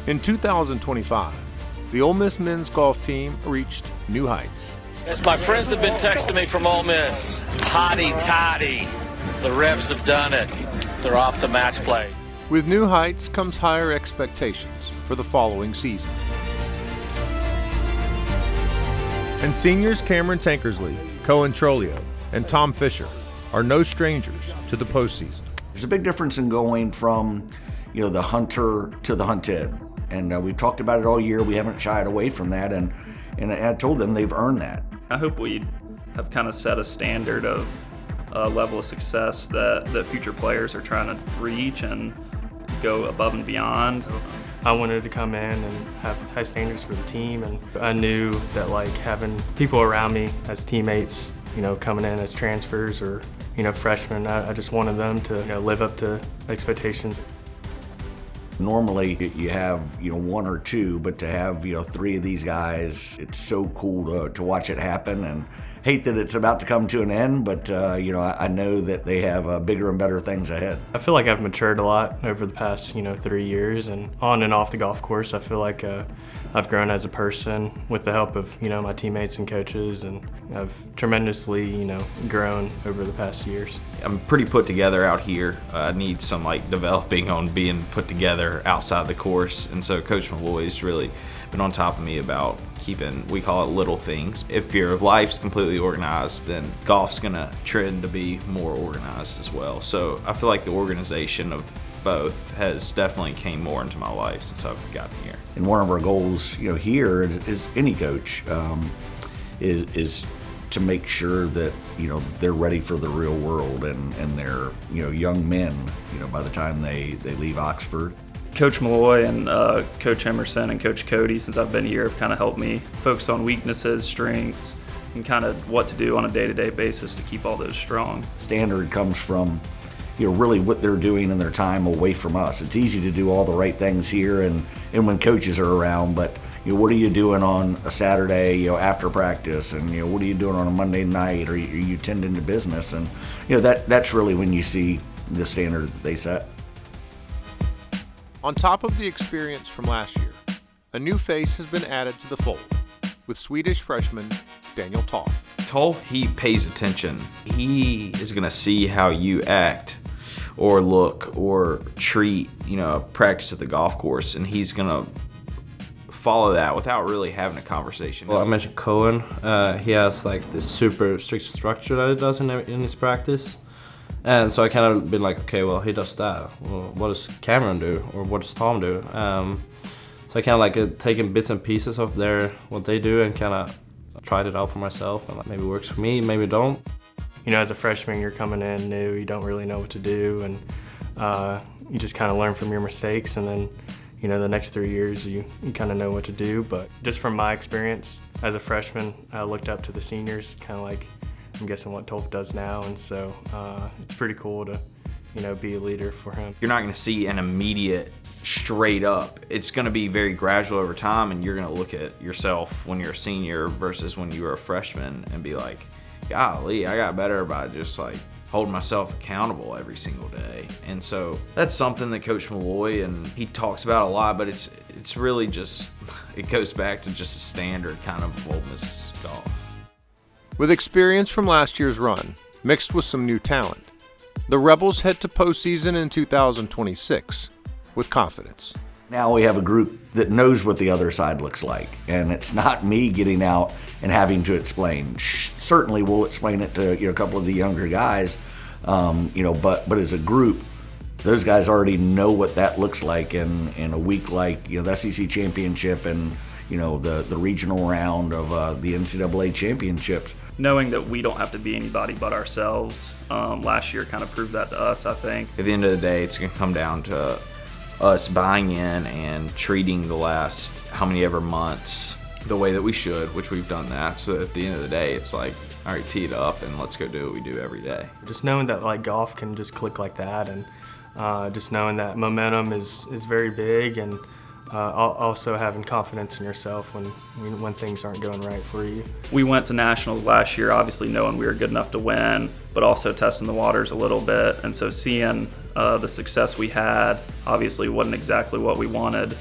In 2025, the Ole Miss men's golf team reached new heights. As my friends have been texting me from Ole Miss, hotty toddy, the Revs have done it. They're off the match play. With new heights comes higher expectations for the following season. And seniors Cameron Tankersley, Cohen Trolio, and Tom Fisher are no strangers to the postseason. There's a big difference in going from, the hunter to the hunted. And we've talked about it all year. We haven't shied away from that. And I told them they've earned that. I hope we have kind of set a standard of level of success that future players are trying to reach and go above and beyond. I wanted to come in and have high standards for the team, and I knew that having people around me as teammates, coming in as transfers or freshmen, I just wanted them to live up to expectations. Normally you have one or two, but to have three of these guys, it's so cool to watch it happen. And hate that it's about to come to an end, but I know that they have bigger and better things ahead. I feel like I've matured a lot over the past 3 years, and on and off the golf course I feel like I've grown as a person with the help of my teammates and coaches, and I've tremendously grown over the past years. I'm pretty put together out here. I need some developing on being put together outside the course, and so Coach Malloy's really been on top of me about keeping, we call it little things. If your life's completely organized, then golf's gonna trend to be more organized as well. So I feel like the organization of both has definitely came more into my life since I've gotten here. And one of our goals, here is any coach, is to make sure that they're ready for the real world, and they're young men by the time they leave Oxford. Coach Malloy and Coach Emerson and Coach Cody, since I've been here, have kind of helped me focus on weaknesses, strengths, and kind of what to do on a day-to-day basis to keep all those strong. Standard comes from really what they're doing in their time away from us. It's easy to do all the right things here and when coaches are around, but what are you doing on a Saturday after practice, and what are you doing on a Monday night, or are you tending to business? And that's really when you see the standard that they set. On top of the experience from last year, a new face has been added to the fold with Swedish freshman Daniel Toth. Toth, he pays attention. He is going to see how you act or look or treat, practice at the golf course, and he's going to follow that without really having a conversation. Well, I mentioned Cohen. He has this super strict structure that he does in his practice. And so I kind of been like, okay, well, he does that. Well, what does Cameron do, or what does Tom do? So I kind of taken bits and pieces of what they do and kind of tried it out for myself, and maybe it works for me, maybe it don't. As a freshman, you're coming in new, you don't really know what to do, and you just kind of learn from your mistakes, and then the next 3 years you kind of know what to do. But just from my experience as a freshman, I looked up to the seniors, kind of I'm guessing what Tolf does now, and so it's pretty cool to, be a leader for him. You're not going to see an immediate straight up. It's going to be very gradual over time, and you're going to look at yourself when you're a senior versus when you were a freshman and be like, golly, I got better by just holding myself accountable every single day. And so that's something that Coach Malloy, and he talks about a lot, but it's really just, it goes back to just a standard kind of Ole Miss golf. With experience from last year's run, mixed with some new talent, the Rebels head to postseason in 2026 with confidence. Now we have a group that knows what the other side looks like, and it's not me getting out and having to explain. Certainly we'll explain it to a couple of the younger guys, but as a group, those guys already know what that looks like in a week like the SEC championship and the regional round of the NCAA championships. Knowing that we don't have to be anybody but ourselves, last year kind of proved that to us, I think. At the end of the day, it's going to come down to us buying in and treating the last how many ever months the way that we should, which we've done that. So at the end of the day, it's all right, tee it up and let's go do what we do every day. Just knowing that golf can just click like that, and just knowing that momentum is very big, and also having confidence in yourself when things aren't going right for you. We went to nationals last year, obviously knowing we were good enough to win, but also testing the waters a little bit. And so seeing the success we had, obviously wasn't exactly what we wanted,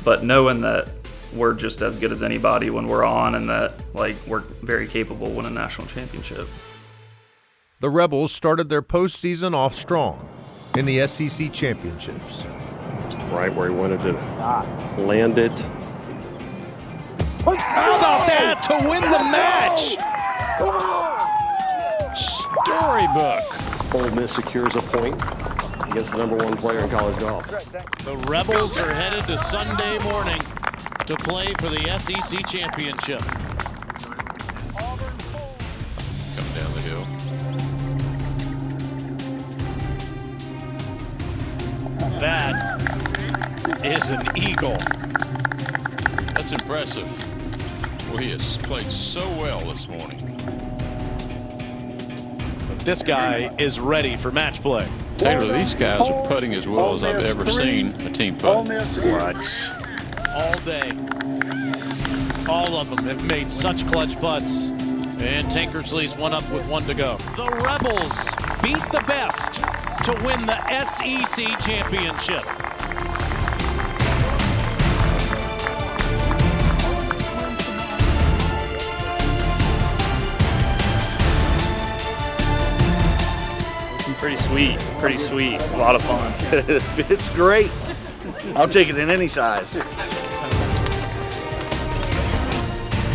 but knowing that we're just as good as anybody when we're on, and that like we're very capable of winning a national championship. The Rebels started their postseason off strong in the SEC championships. Right where he wanted to land it. How about that to win the match? Storybook. Ole Miss secures a point against the #1 player in college golf. The Rebels are headed to Sunday morning to play for the SEC championship. Coming down the hill. That is an eagle. That's impressive. Well, he has played so well this morning. But this guy is ready for match play. Taylor, these guys are putting as well as I've ever seen a team putt. Clutch. All day. All of them have made such clutch putts. And Tankersley's one up with one to go. The Rebels beat the best to win the SEC championship. Pretty sweet, a lot of fun. It's great. I'll take it in any size.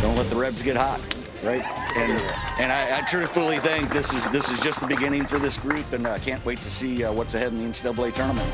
Don't let the Rebs get hot, right? And I truthfully think this is just the beginning for this group, and I can't wait to see what's ahead in the NCAA tournament.